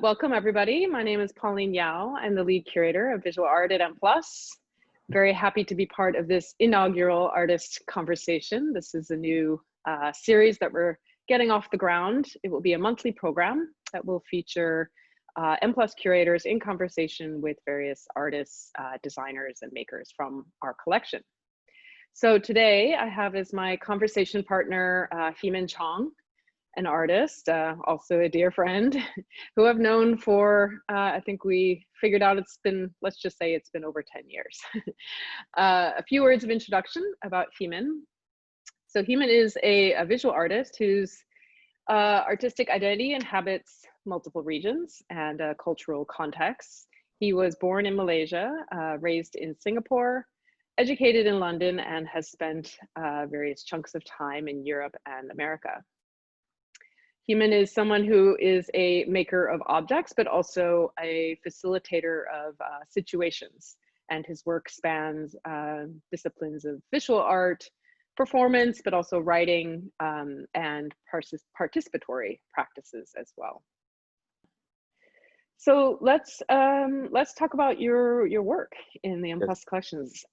Welcome everybody. My name is Pauline Yao. I'm the lead curator of visual art at M+. Very happy to be part of this inaugural artist conversation. This is a new series that we're getting off the ground. It will be a monthly program that will feature M+ curators in conversation with various artists, designers, and makers from our collection. So today I have as my conversation partner Heemin Chong, an artist, also a dear friend, who I've known for, I think we figured out it's been, let's just say it's been over 10 years. A few words of introduction about Heemin. So Heemin is a visual artist whose artistic identity inhabits multiple regions and cultural contexts. He was born in Malaysia, raised in Singapore, educated in London, and has spent various chunks of time in Europe and America. Heemin is someone who is a maker of objects, but also a facilitator of situations. And his work spans disciplines of visual art, performance, but also writing and participatory practices as well. So let's talk about your work in the M+ collections.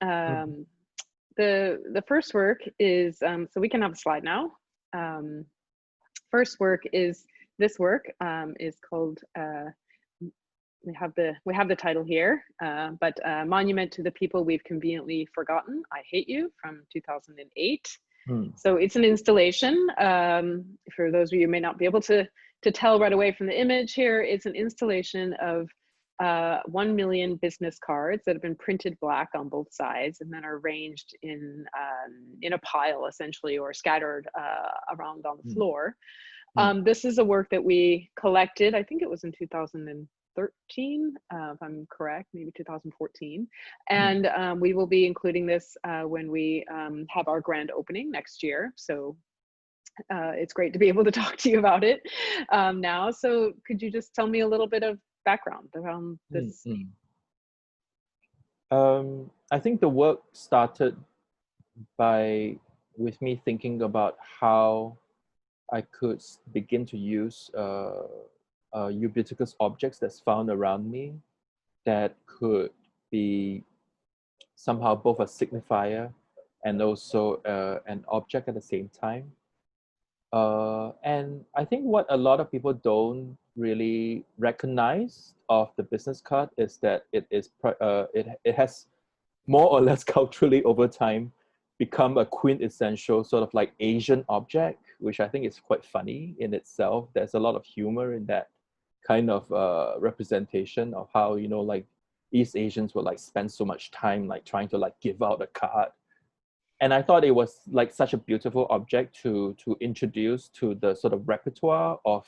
The first work is, so we can have a slide now. First work is this work, is called, we have the title here, but Monument to the People We've Conveniently Forgotten, I Hate You, from 2008. So it's an installation. For those of you who may not be able to tell right away from the image here, it's an installation of 1 million business cards that have been printed black on both sides and then are arranged in a pile essentially, or scattered around on the floor. This is a work that we collected, I think it was in 2013, if I'm correct, maybe 2014. And we will be including this when we have our grand opening next year. So it's great to be able to talk to you about it now. So could you just tell me a little bit of background around this? I think the work started with me thinking about how I could begin to use ubiquitous objects that's found around me that could be somehow both a signifier and also an object at the same time. And I think what a lot of people don't really recognize of the business card is that it has more or less culturally over time become a quintessential sort of like Asian object, which I think is quite funny in itself. There's a lot of humor in that kind of representation of how, you know, like East Asians would like spend so much time like trying to like give out a card. And I thought it was like such a beautiful object to introduce to the sort of repertoire of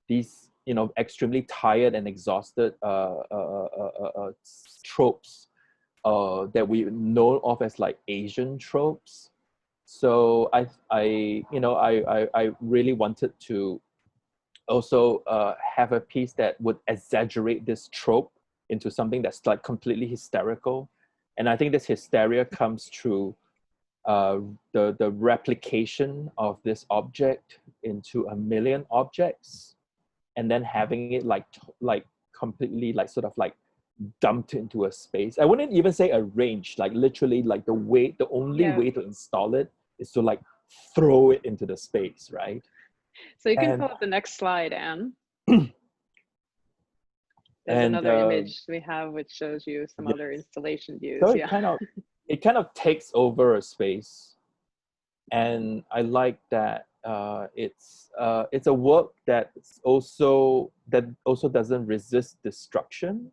these, you know, extremely tired and exhausted tropes that we know of as like Asian tropes. So I really wanted to also have a piece that would exaggerate this trope into something that's like completely hysterical. And I think this hysteria comes through the replication of this object into a million objects, and then having it like completely like sort of like dumped into a space. I wouldn't even say arranged, like literally like the only way to install it is to like throw it into the space, right? So you can pull up the next slide, Anne. There's another image we have which shows you some other installation views. So it kind of takes over a space, and I like that it's a work that also doesn't resist destruction.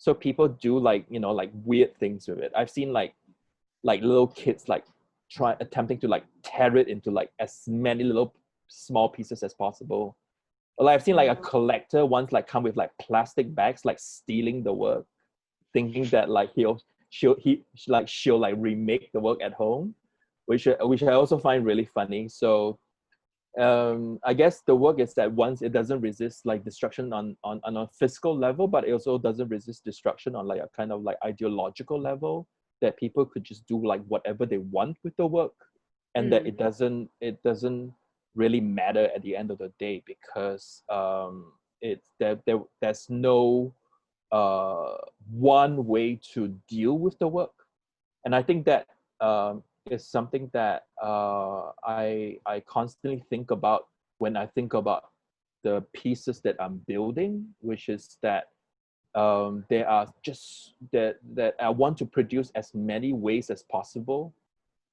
So people do like, you know, like weird things with it. I've seen like little kids like attempting to like tear it into like as many little small pieces as possible. Or like I've seen like a collector once like come with like plastic bags, like stealing the work, thinking that like she'll like remake the work at home, which I also find really funny. So I guess the work is that once it doesn't resist like destruction on a physical level, but it also doesn't resist destruction on like a kind of like ideological level, that people could just do like whatever they want with the work, and that it doesn't really matter at the end of the day, because there's no one way to deal with the work. And I think that is something that I constantly think about when I think about the pieces that I'm building, which is that there are just that I want to produce as many ways as possible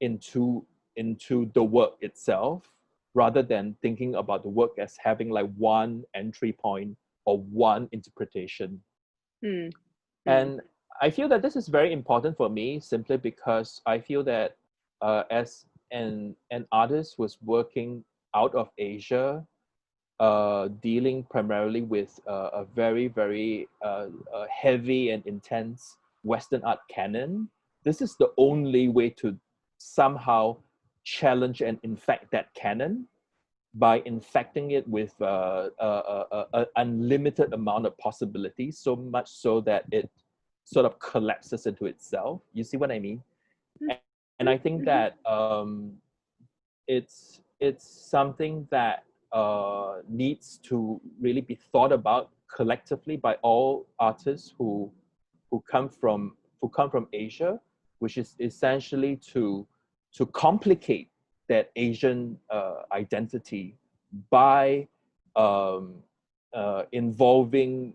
into the work itself, rather than thinking about the work as having like one entry point or one interpretation. Mm. And I feel that this is very important for me, simply because I feel that as an artist who's working out of Asia, dealing primarily with a very, very heavy and intense Western art canon, this is the only way to somehow challenge and infect that canon by infecting it with an unlimited amount of possibilities, so much so that it sort of collapses into itself. You see what I mean? And I think that it's something that needs to really be thought about collectively by all artists who come from Asia, which is essentially to complicate that Asian identity by involving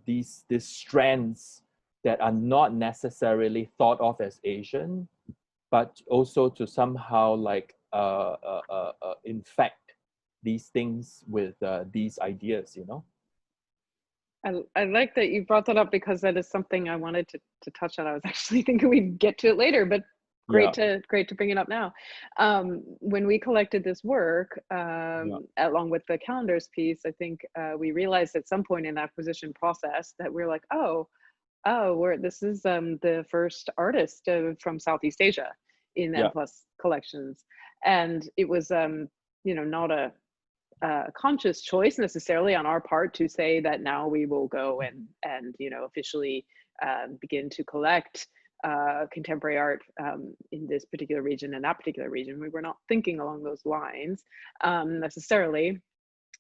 these strands that are not necessarily thought of as Asian, but also to somehow like infect these things with these ideas, you know? I like that you brought that up, because that is something I wanted to touch on. I was actually thinking we'd get to it later, but great to bring it up now. When we collected this work, along with the calendars piece, I think we realized at some point in the acquisition process that we're like, this is the first artist from Southeast Asia in the M Plus collections, and it was not a conscious choice necessarily on our part to say that now we will go and officially begin to collect contemporary art in this particular region and that particular region. We were not thinking along those lines necessarily.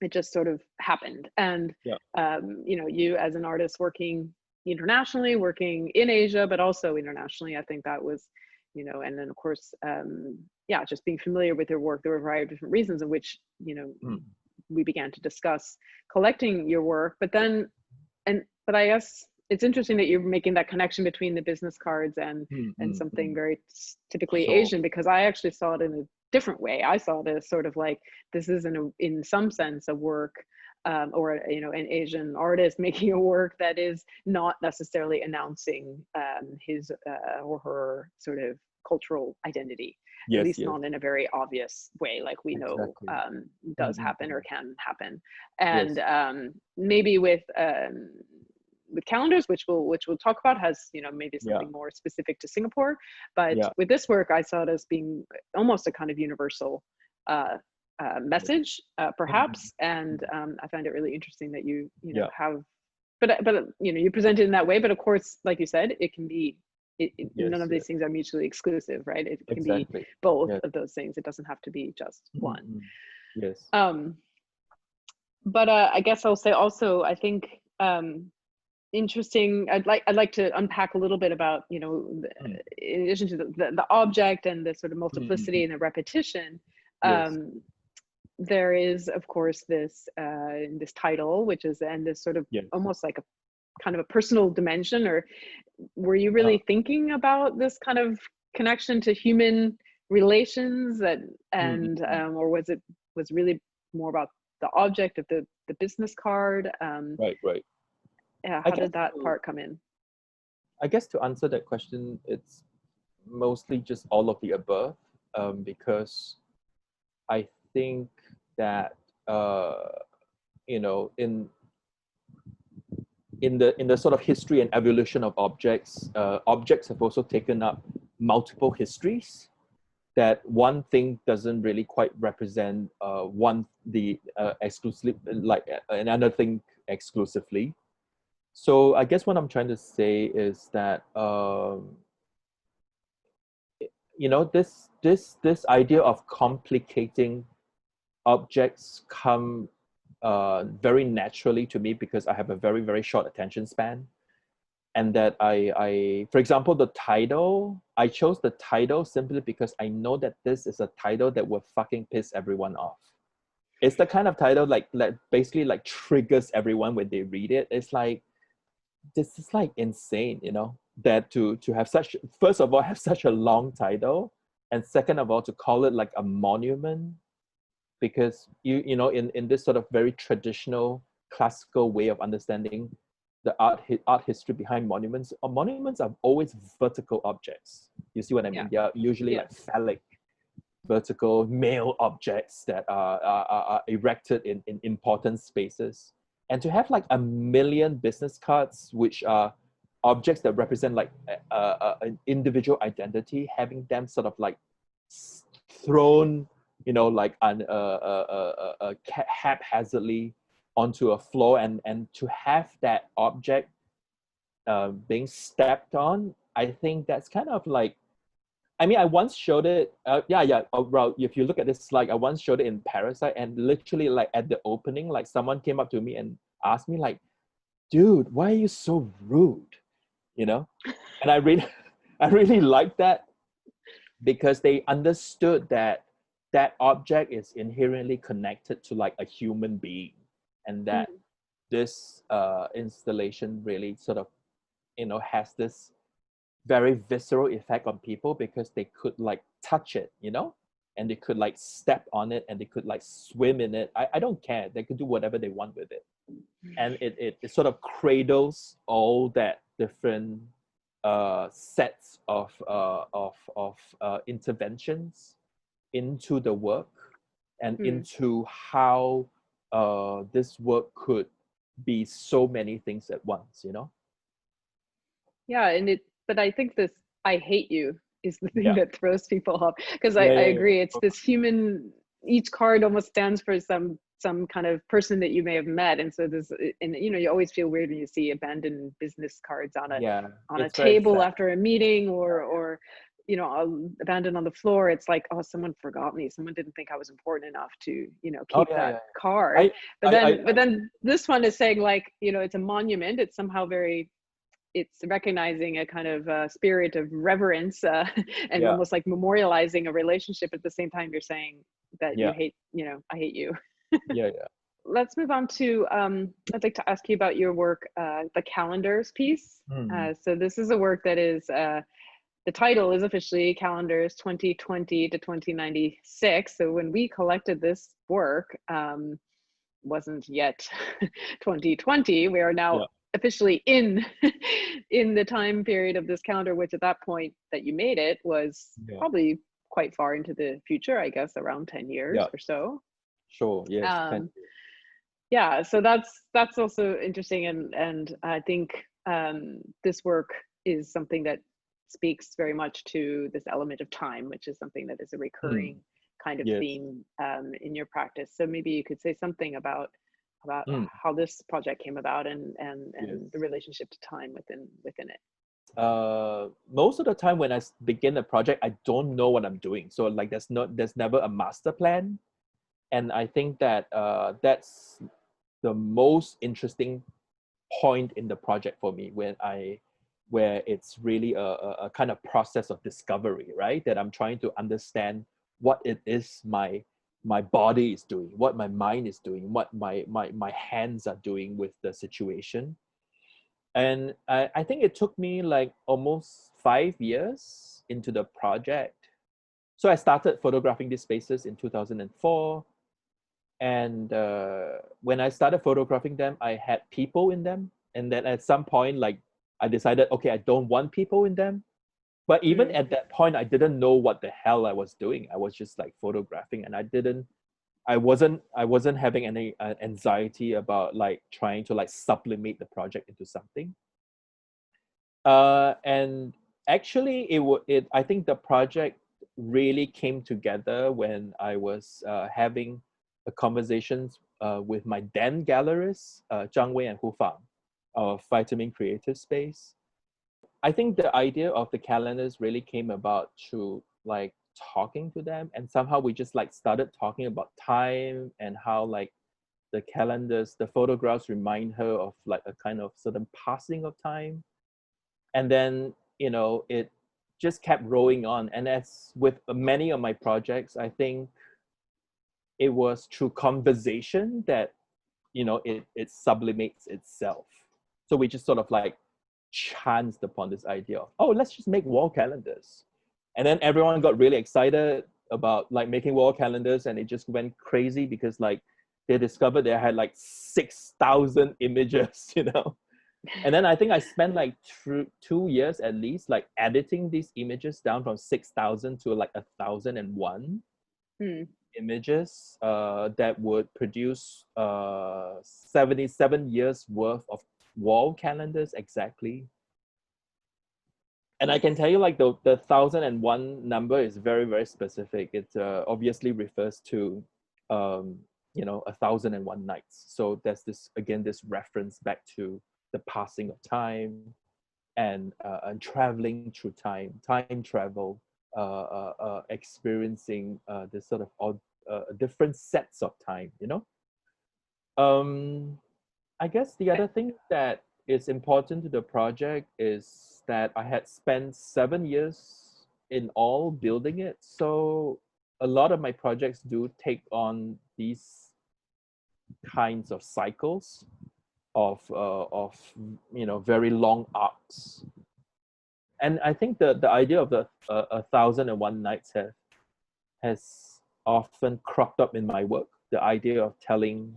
It just sort of happened. And you as an artist working internationally, working in Asia, but also internationally, I think that was, and then of course, just being familiar with your work, there were a variety of different reasons in which, we began to discuss collecting your work. But I guess it's interesting that you're making that connection between the business cards and something very typically Asian, because I actually saw it in a different way. I saw it as sort of like, this is in some sense a work or an Asian artist making a work that is not necessarily announcing his or her sort of cultural identity, at least not in a very obvious way, like we know does happen or can happen. And maybe with calendars, which we'll talk about, has maybe something more specific to Singapore, but with this work I saw it as being almost a kind of universal message, perhaps. And I find it really interesting that you have, but you present it in that way. But of course, like you said, it can be none of these things are mutually exclusive, right? It can be both of those things. It doesn't have to be just one. But I guess I'll say also, I think interesting, I'd like to unpack a little bit about, in addition to the object and the sort of multiplicity and the repetition, there is of course this title, which is, and this sort of almost like a kind of a personal dimension. Or were you really thinking about this kind of connection to human relations, or was really more about the object of the business card? Right. How did that part come in? I guess to answer that question, it's mostly just all of the above, because I think that in the sort of history and evolution of objects, objects have also taken up multiple histories. That one thing doesn't really quite represent exclusively, like another thing exclusively. So I guess what I'm trying to say is that this idea of complicating objects come very naturally to me because I have a very, very short attention span. And that for example, the title, I chose the title simply because I know that this is a title that will fucking piss everyone off. It's the kind of title like basically like triggers everyone when they read it. It's like, this is like insane, you know, that to have such, first of all, have such a long title, and second of all, to call it like a monument, because you know, in this sort of very traditional classical way of understanding the art history behind monuments, monuments are always vertical objects. You see what I mean? Yeah. They are usually Yeah. like phallic, vertical male objects that are erected in important spaces. And to have like a million business cards, which are objects that represent like an individual identity, having them sort of like thrown, you know, like haphazardly onto a floor, and to have that object being stepped on, I think that's kind of like, I mean, I once showed it. Well, if you look at this slide, I once showed it in Parasite, and literally, like at the opening, like someone came up to me and asked me, like, "Dude, why are you so rude?" You know, and I really, I really liked that because they understood that that object is inherently connected to like a human being, and that this installation really sort of, you know, has this very visceral effect on people because they could like touch it, you know, and they could like step on it, and they could like swim in it. I don't care. They could do whatever they want with it. And it sort of cradles all that different sets of interventions into the work, and into how this work could be so many things at once, you know? Yeah, but I think this "I hate you" is the thing Yeah. that throws people off, because I Yeah. agree. It's this human, each card almost stands for some kind of person that you may have met. And so this, and you know, you always feel weird when you see abandoned business cards on a It's very table sad. after a meeting, or you know, abandoned on the floor. It's like, oh, someone forgot me. Someone didn't think I was important enough to, you know, Oh keep yeah, that yeah. card. But I then this one is saying, like, you know, it's a monument. It's somehow very, it's recognizing a kind of spirit of reverence, and yeah, almost like memorializing a relationship. At the same time, you're saying that you yeah, hate, you know, I hate you. yeah. Let's move on to, I'd like to ask you about your work, the calendars piece. Mm. So this is a work that is, the title is officially Calendars 2020 to 2096. So when we collected this work, wasn't yet 2020. We are now Yeah, officially in in the time period of this calendar, which at that point that you made it was yeah, probably quite far into the future, I guess around 10 years yeah. or so. Sure. Yes. Um, yeah, so that's also interesting, and I think this work is something that speaks very much to this element of time, which is something that is a Mm. recurring kind of Yes. theme in your practice. So maybe you could say something about Mm. how this project came about, Yes. and the relationship to time within it. Most of the time when I begin a project, I don't know what I'm doing. So like, there's never a master plan, and I think that that's the most interesting point in the project for me, where it's really a kind of process of discovery, right? That I'm trying to understand what it is my body is doing, what my mind is doing, what my hands are doing with the situation. And I think it took me like almost 5 years into the project. So I started photographing these spaces in 2004. And when I started photographing them, I had people in them. And then at some point, like, I decided, okay, I don't want people in them. But even Mm. at that point, I didn't know what the hell I was doing. I was just like photographing, and I wasn't having any anxiety about like trying to like sublimate the project into something. And actually, I think the project really came together when I was having a conversations with my then gallerists, Zhang Wei and Hu Fang, of Vitamin Creative Space. I think the idea of the calendars really came about through like talking to them, and somehow we just like started talking about time, and how like the calendars, the photographs remind her of like a kind of certain passing of time. And then, you know, it just kept rolling on. And as with many of my projects, I think it was through conversation that, you know, it sublimates itself. So we just sort of like chanced upon this idea of, oh, let's just make wall calendars. And then everyone got really excited about like making wall calendars, and it just went crazy because like they discovered they had like 6,000 images, you know. And then I think I spent like 2 years at least like editing these images down from 6,000 to like 1,001 images that would produce 77 years worth of wall calendars exactly. And I can tell you like the 1,001 number is very, very specific. It obviously refers to, you know, 1,001 nights. So there's this, again, this reference back to the passing of time and traveling through time travel, experiencing this sort of different sets of time, you know? I guess the other thing that is important to the project is that I had spent 7 years in all building it. So a lot of my projects do take on these kinds of cycles of you know, very long arcs. And I think the idea of the 1,001 nights has often cropped up in my work. The idea of telling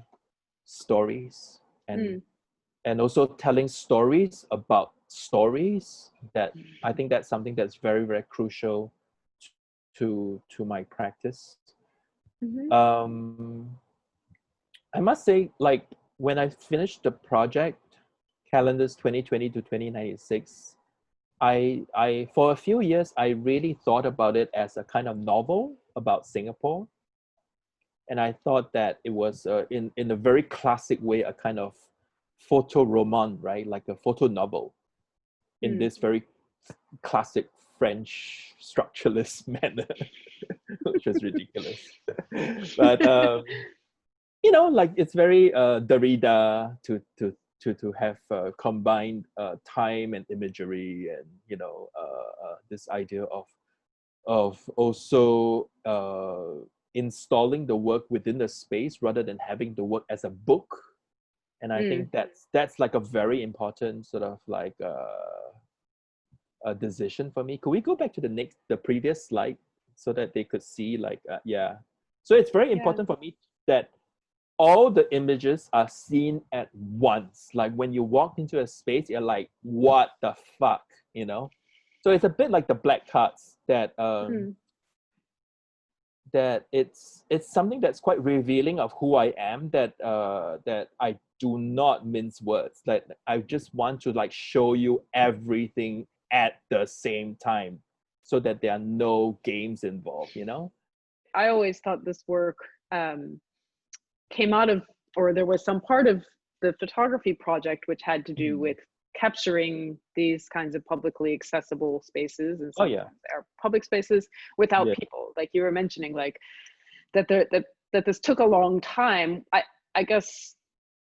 stories and also telling stories about stories. That I think that's something that's very, very crucial to my practice. I must say, like, when I finished the project, Calendars 2020 to 2096, I for a few years I really thought about it as a kind of novel about Singapore, and I thought that it was in a very classic way a kind of photo roman, right, like a photo novel, in this very classic French structuralist manner, which was ridiculous. But you know, like it's very Derrida to have combined time and imagery, and you know, this idea of also installing the work within the space rather than having the work as a book. And I think that's like a very important sort of like a decision for me. Could we go back to the previous slide so that they could see like yeah. So it's very important for me that all the images are seen at once. Like when you walk into a space, you're like, what the fuck, you know? So it's a bit like the black cards that that it's something that's quite revealing of who I am, that that I do not mince words. Like I just want to like show you everything at the same time so that there are no games involved, you know? I always thought this work came out of, or there was some part of the photography project which had to do with capturing these kinds of publicly accessible spaces, and sometimes they're public spaces without people, like you were mentioning, like that this took a long time. I guess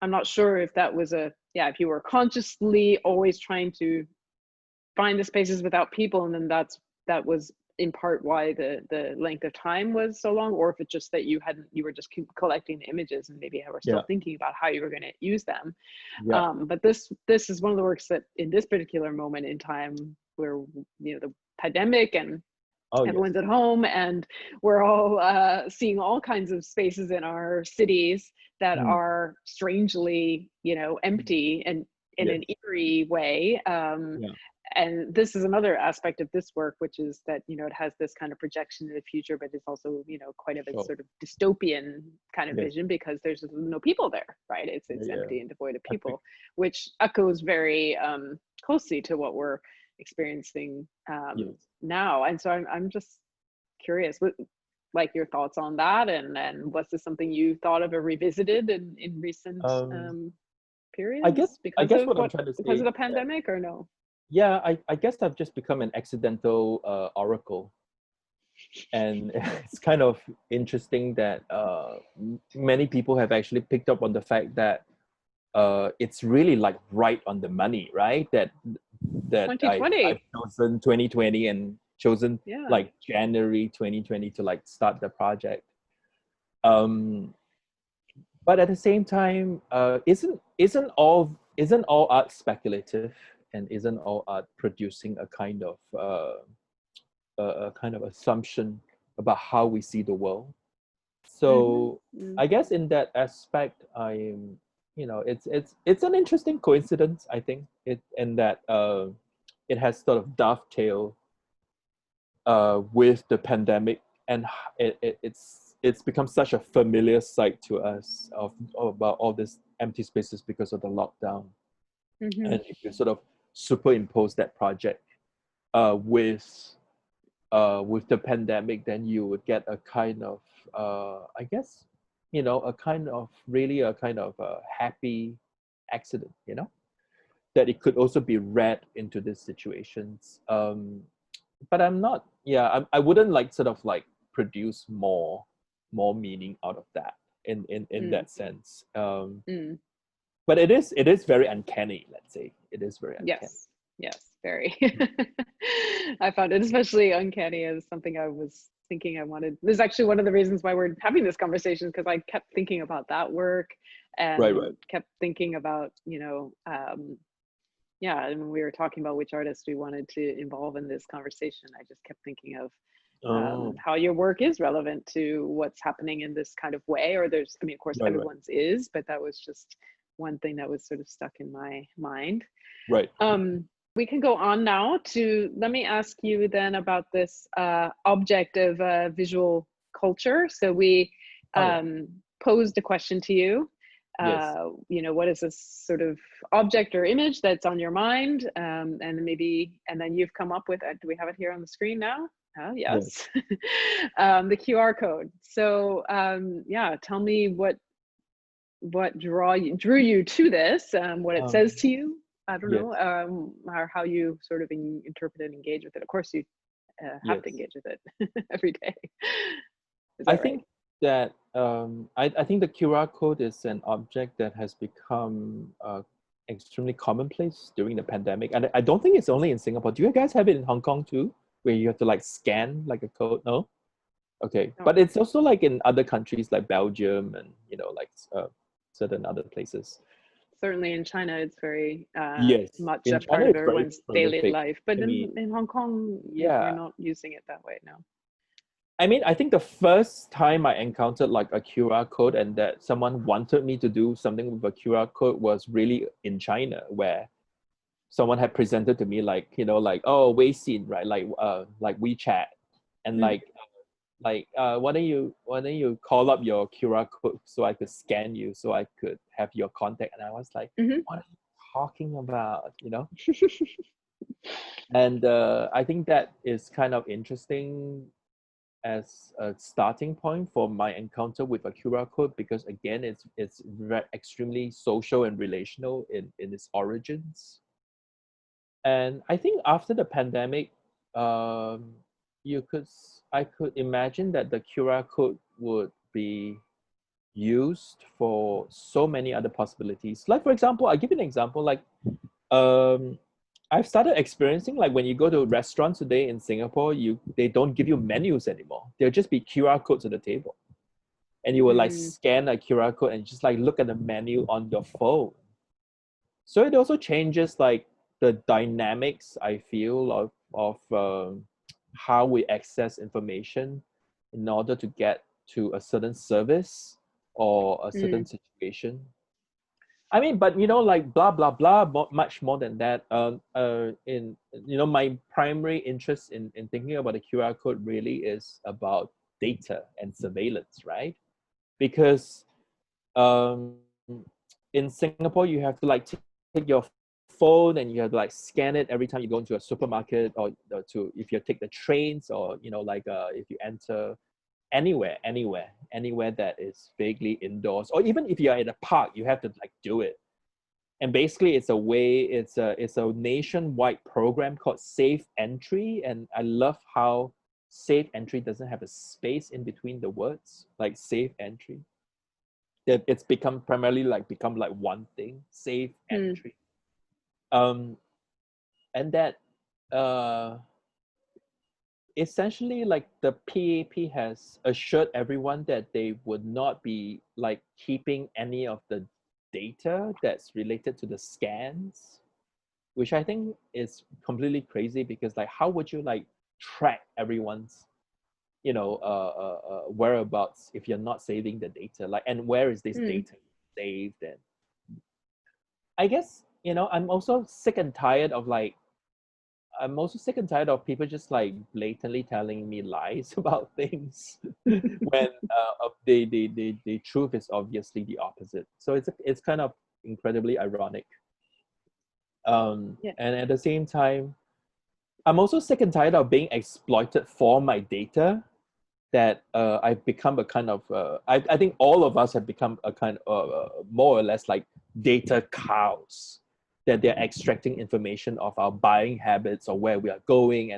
I'm not sure if that was if you were consciously always trying to find the spaces without people, and then that was in part why the length of time was so long, or if it's just that you were just collecting the images and maybe were still thinking about how you were going to use them. But this is one of the works that in this particular moment in time, where you know the pandemic and everyone's at home and we're all seeing all kinds of spaces in our cities that are strangely, you know, empty and in an eerie way. And this is another aspect of this work, which is that, you know, it has this kind of projection in the future, but it's also, you know, quite of a sort of dystopian kind of vision, because there's no people there, right? It's empty and devoid of people, which echoes very closely to what we're experiencing now. And so I'm just curious, what, like, your thoughts on that, and was this something you thought of or revisited in recent periods? I guess what I'm trying to say, because of the pandemic, or no? Yeah, I guess I've just become an accidental oracle. And it's kind of interesting that many people have actually picked up on the fact that it's really like right on the money, right? That I've 2020. chosen 2020 and chosen Yeah. like January 2020 to like start the project. Um, but at the same time, isn't all art speculative, and isn't all art producing a kind of assumption about how we see the world? Mm-hmm. So I guess in that aspect, I'm, it's an interesting coincidence, I think, it and that it has sort of dovetailed with the pandemic, and it's become such a familiar sight to us of about all these empty spaces because of the lockdown. Mm-hmm. And if you sort of superimpose that project with the pandemic, then you would get a kind of, I guess, a kind of really a kind of a happy accident, that it could also be read into these situations. But I'm not, yeah, I wouldn't like sort of like produce more meaning out of that in Mm. that sense. Mm. But it is very uncanny, let's say. It is very uncanny. Yes, yes, very. I found it especially uncanny as something I was thinking I wanted. This is actually one of the reasons why we're having this conversation, because I kept thinking about that work Right, right. and kept thinking about, yeah, and when we were talking about which artists we wanted to involve in this conversation, I just kept thinking of Oh, how your work is relevant to what's happening in this kind of way. Or there's, I mean, of course, right, right, everyone's is, but that was just one thing that was sort of stuck in my mind. right. We can go on now to, let me ask you then about this object of visual culture. So we Oh, yeah. posed a question to you. Yes. What is this sort of object or image that's on your mind? And maybe, and then you've come up with, do we have it here on the screen now? Oh, Yes. yes. The QR code. So yeah, tell me what drew you to this, what it says Um, to you. I don't know, yes. or how you sort of interpret and engage with it. Of course, you have to Yes. engage with it every day. Is I that right? think that I think the QR code is an object that has become extremely commonplace during the pandemic. And I don't think it's only in Singapore. Do you guys have it in Hong Kong too, where you have to like scan like a code? No? Okay. No, But it's also like in other countries like Belgium and, like certain other places. certainly in China, it's very Yes. much In a China, part of it's very everyone's daily prolific. life. But I mean, in Hong Kong, we're yeah. not using it that way now. I mean, I think the first time I encountered like a QR code and that someone wanted me to do something with a QR code was really in China, where someone had presented to me like, like, oh, Weixin, right? Like WeChat, and Mm. why don't you call up your QR code so I could scan you so I could have your contact? And I was like, Hmm. what are you talking about? And I think that is kind of interesting as a starting point for my encounter with a QR code, because again, it's extremely social and relational in its origins. And I think after the pandemic, um, I could imagine that the QR code would be used for so many other possibilities. Like for example, I give you an example. Like um, I've started experiencing like when you go to restaurants today in Singapore, they don't give you menus anymore. There'll just be QR codes at the table, and you will like Mm. scan a QR code and just like look at the menu on your phone. So it also changes like the dynamics, I feel, of how we access information in order to get to a certain service or a certain Mm. situation. I mean, but like blah blah blah, much more than that. In my primary interest in thinking about the QR code really is about data and surveillance, right? Because um, in Singapore, you have to like take your phone and you have to like scan it every time you go into a supermarket, or to if you take the trains, or like if you enter anywhere that is vaguely indoors, or even if you're in a park, you have to like do it. And basically it's a nationwide program called Safe Entry, and I love how safe entry doesn't have a space in between the words, like safe entry. That it's become one thing, safe entry. And that essentially, like, the PAP has assured everyone that they would not be like keeping any of the data that's related to the scans, which I think is completely crazy, because like, how would you like track everyone's whereabouts if you're not saving the data? Like, and where is this data saved? And I guess, I'm also sick and tired of people just like blatantly telling me lies about things when the truth is obviously the opposite. So it's kind of incredibly ironic. And at the same time, I'm also sick and tired of being exploited for my data. That I've become a kind of I think all of us have become a kind of more or less like data cows, that they're extracting information of our buying habits or where we are going,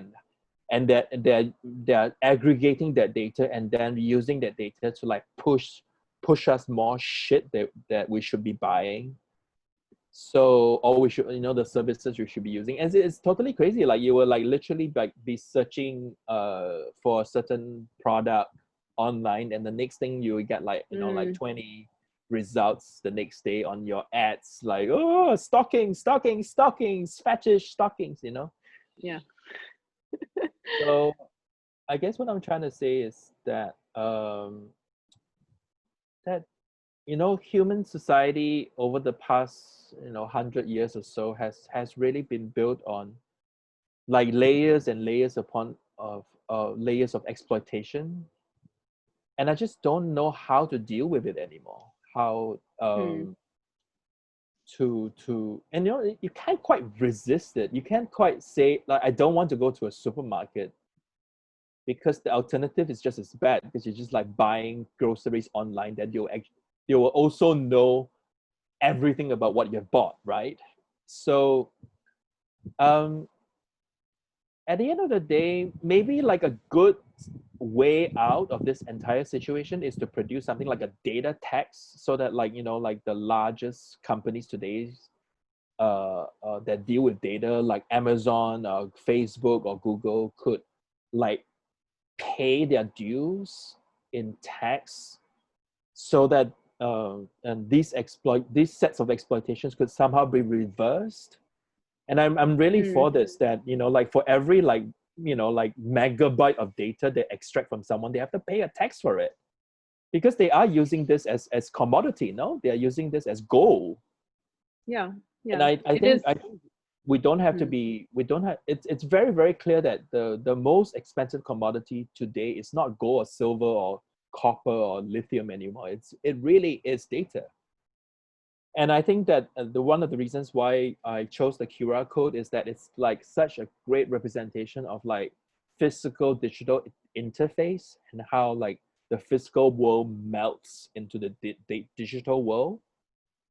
and that they're aggregating that data and then using that data to like push us more shit that we should be buying. So, or we should, the services you should be using. And it's totally crazy. Like, you will like literally like be searching for a certain product online, and the next thing you will get like, like 20 results the next day on your ads, like, oh, stockings, fetish stockings, Yeah. So I guess what I'm trying to say is that human society over the past 100 years or so has really been built on like layers and layers upon of layers of exploitation, and I just don't know how to deal with it anymore. How to and you can't quite resist it. You can't quite say like, I don't want to go to a supermarket, because the alternative is just as bad, because you're just like buying groceries online that they will also know everything about what you've bought, right? So at the end of the day, maybe like a good way out of this entire situation is to produce something like a data tax, so that like like the largest companies today that deal with data, like Amazon or Facebook or Google, could like pay their dues in tax, so that and these sets of exploitations could somehow be reversed. And I'm really for this, that like for every like like megabyte of data they extract from someone, they have to pay a tax for it, because they are using this as commodity. No, they are using this as gold. Yeah. And I think we don't have to be, it's very, very clear that the most expensive commodity today is not gold or silver or copper or lithium anymore. It really is data. And I think that one of the reasons why I chose the QR code is that it's like such a great representation of like physical digital interface, and how like the physical world melts into the digital world,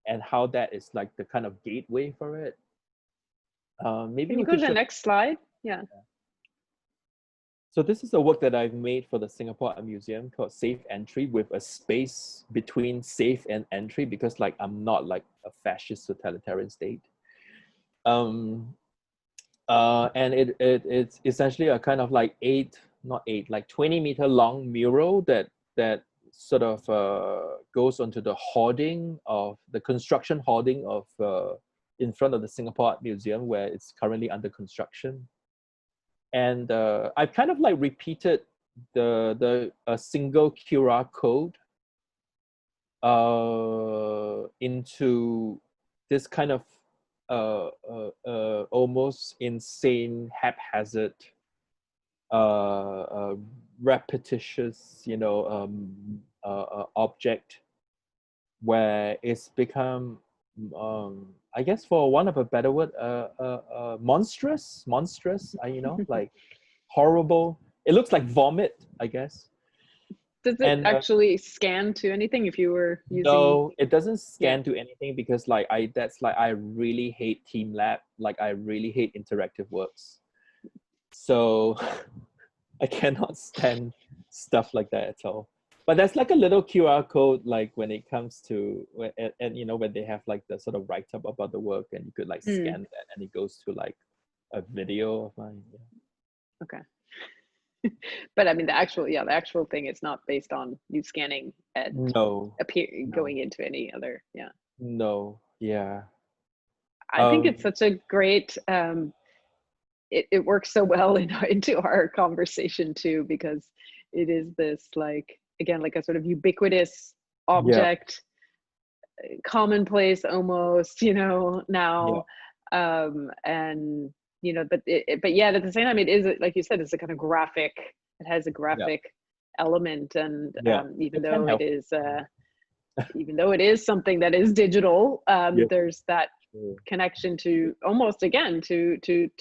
and how that is like the kind of gateway for it. Maybe Can you we go could to the show. next slide? Yeah. So this is a work that I've made for the Singapore Art Museum called Safe Entry, with a space between safe and entry, because like I'm not like a fascist totalitarian state. And it's essentially a kind of like 20-meter long mural that sort of goes onto the construction hoarding of in front of the Singapore Art Museum, where it's currently under construction. And I've kind of like repeated a single QR code into this kind of almost insane, haphazard, repetitious, object, where it's become, I guess, for one of a better word, monstrous, like horrible. It looks like vomit, I guess. Does it actually scan to anything if you were using? No, it doesn't scan to anything, because like I really hate TeamLab. Like I really hate interactive works. So I cannot stand stuff like that at all. But there's like a little QR code, like when it comes to, and you know, when they have like the sort of write up about the work, and you could like Mm, scan that, and it goes to like a video of mine. Yeah. okay. But I mean, the actual thing is not based on you scanning and No, no, going into any other, yeah. no, yeah. I think it's Um, such a great, it works so well into our conversation too, because it is this like, again, like a sort of ubiquitous yeah, object, commonplace almost, yeah, now. And, but yet at the same time, it is, like you said, it's a kind of graphic, it has a yeah, graphic element. And yeah. even It can though it help. is, something that is digital, Yeah, there's that true. connection to almost again to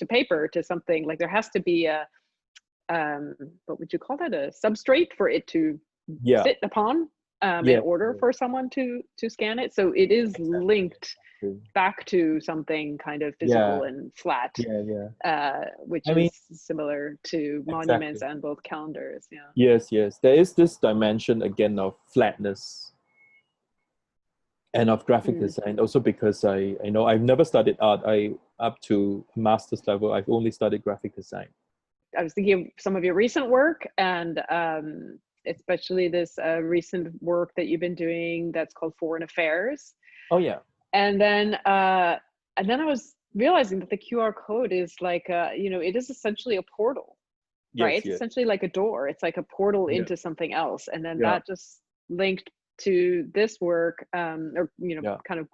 paper, to something like there has to be a what would you call that, a substrate for it to Yeah, sit upon, in yeah, order yeah, for someone to scan it. So it is exactly. linked True. back to something kind of Yeah, physical and flat, yeah, yeah. which I mean, is similar to monuments exactly. and both calendars. Yeah. Yes, yes. There is this dimension again of flatness and of graphic Mm. design. Also because I know I've never studied art. I up to master's level, I've only studied graphic design. I was thinking of some of your recent work, and especially this recent work that you've been doing that's called Foreign Affairs. Oh yeah. And then I was realizing that the QR code is like, it is essentially a portal, right? Yes, It's yes. essentially like a door. It's like a portal Yeah, into something else. And then yeah, that just linked to this work, or yeah, kind of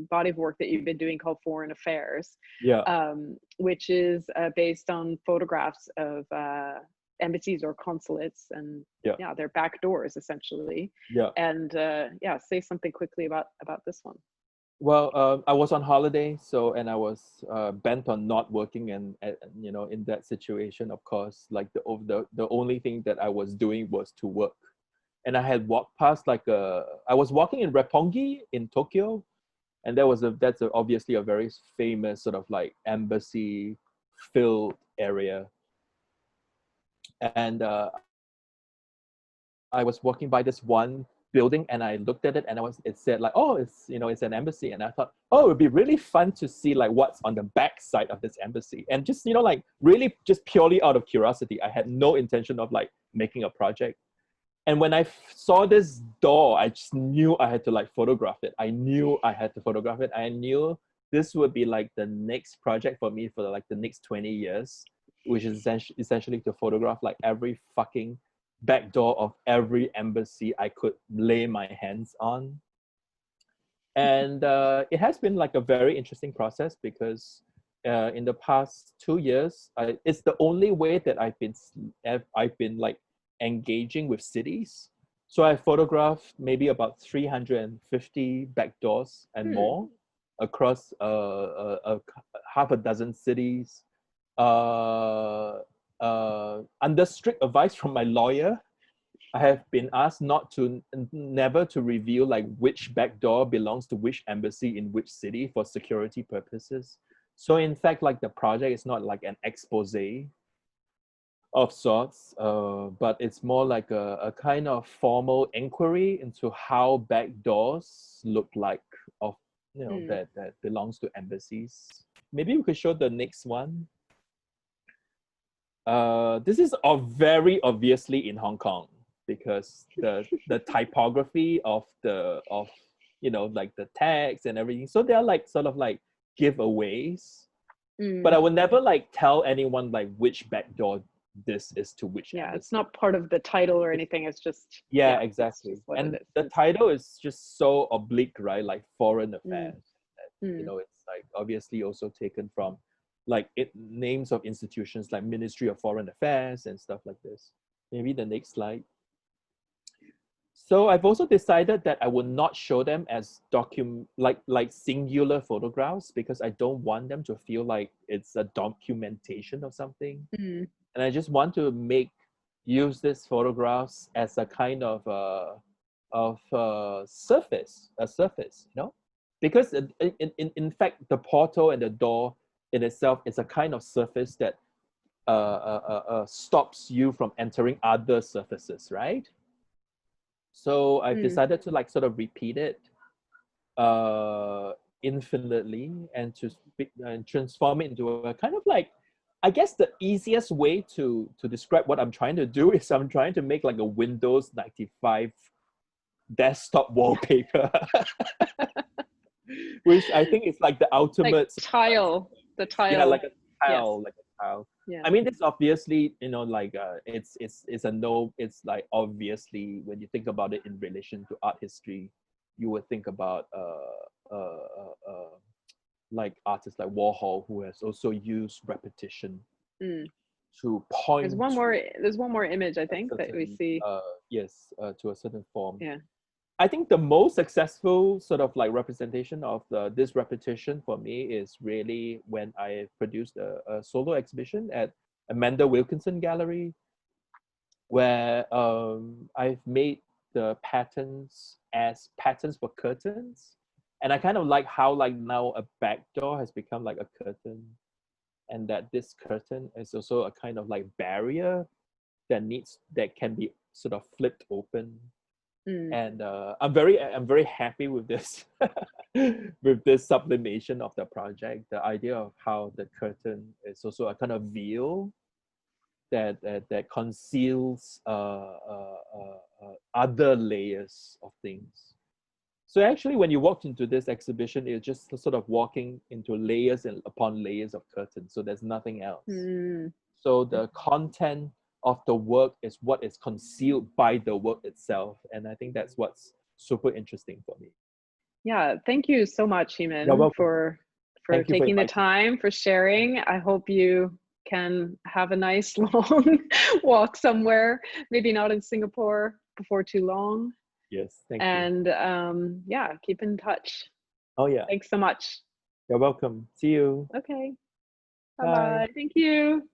body of work that you've been doing called Foreign Affairs, yeah, which is based on photographs of embassies or consulates, and yeah, yeah, they're back doors essentially. yeah. And yeah, say something quickly about this one. Well, I was on holiday, so and I was bent on not working, and you know, in that situation, of course, like the only thing that I was doing was to work. And I had walked past like I was walking in Roppongi in Tokyo, and obviously a very famous sort of like embassy filled area. And I was walking by this one building, and I looked at it, and it said like, oh, it's, you know, it's an embassy. And I thought, oh, it'd be really fun to see like what's on the back side of this embassy. And just, you know, like really just purely out of curiosity, I had no intention of like making a project. And when I saw this door, I just knew I had to like photograph it. I knew I had to photograph it. I knew this would be like the next project for me for like the next 20 years, which is essentially to photograph like every fucking back door of every embassy I could lay my hands on. And it has been like a very interesting process because in the past 2 years, it's the only way that I've been like engaging with cities. So I photographed maybe about 350 back doors and Hmm. more across half a dozen cities. Under strict advice from my lawyer, I have been asked never to reveal like which back door belongs to which embassy in which city for security purposes. So in fact, like the project is not like an expose of sorts, but it's more like a kind of formal inquiry into how back doors look like of, you know, Hmm. that belongs to embassies. Maybe we could show the next one. This is very obviously in Hong Kong because the typography of you know, like the text and everything. So they're like sort of like giveaways. But Hmm. I would never like tell anyone like which backdoor this is to which Yeah, it's embassy. not part of the title or It's, anything. It's just, yeah, yeah, it's exactly. just what it And is. the It's, title is just so oblique, right? Like foreign mm, affairs. You mm. know, it's like obviously also taken from like names of institutions like Ministry of Foreign Affairs and stuff like this. Maybe the next slide. So I've also decided that I will not show them as like singular photographs because I don't want them to feel like it's a documentation of something. Mm. And I just want to use these photographs as a kind of a surface, you know, because in fact the portal and the door in itself is a kind of surface that stops you from entering other surfaces, right? So I've Mm. decided to like sort of repeat it infinitely and to speak and transform it into a kind of like, I guess the easiest way to describe what I'm trying to do is I'm trying to make like a Windows 95 desktop wallpaper, which I think is like the Like ultimate tile, the yeah, tile. like a Yes. tile, like a tile. Yeah. I mean, this obviously, you know, like it's a no. It's like obviously when you think about it in relation to art history, you would think about like artists like Warhol, who has also used repetition Mm. to point to There's one more image, I a think, that we certain see. yes to a certain form. Yeah. I think the most successful sort of like representation of this repetition for me is really when I produced a solo exhibition at Amanda Wilkinson Gallery, where I've made the patterns as patterns for curtains. And I kind of like how like now a back door has become like a curtain, and that this curtain is also a kind of like barrier that can be sort of flipped open. Mm. And I'm very happy with this with this sublimation of the project. The idea of how the curtain is also a kind of veil that conceals other layers of things. So actually, when you walked into this exhibition, it's just sort of walking into layers and upon layers of curtains. So there's nothing else. Mm. So the content of the work is what is concealed by the work itself. And I think that's what's super interesting for me. Yeah. Thank you so much, You're Heeman, welcome. for Thank you for taking the inviting me. time, for sharing. I hope you can have a nice long walk somewhere, maybe not in Singapore before too long. Yes, thank you. And yeah, keep in touch. Oh, yeah. Thanks so much. You're welcome. See you. Okay. Bye Bye. bye. Thank you.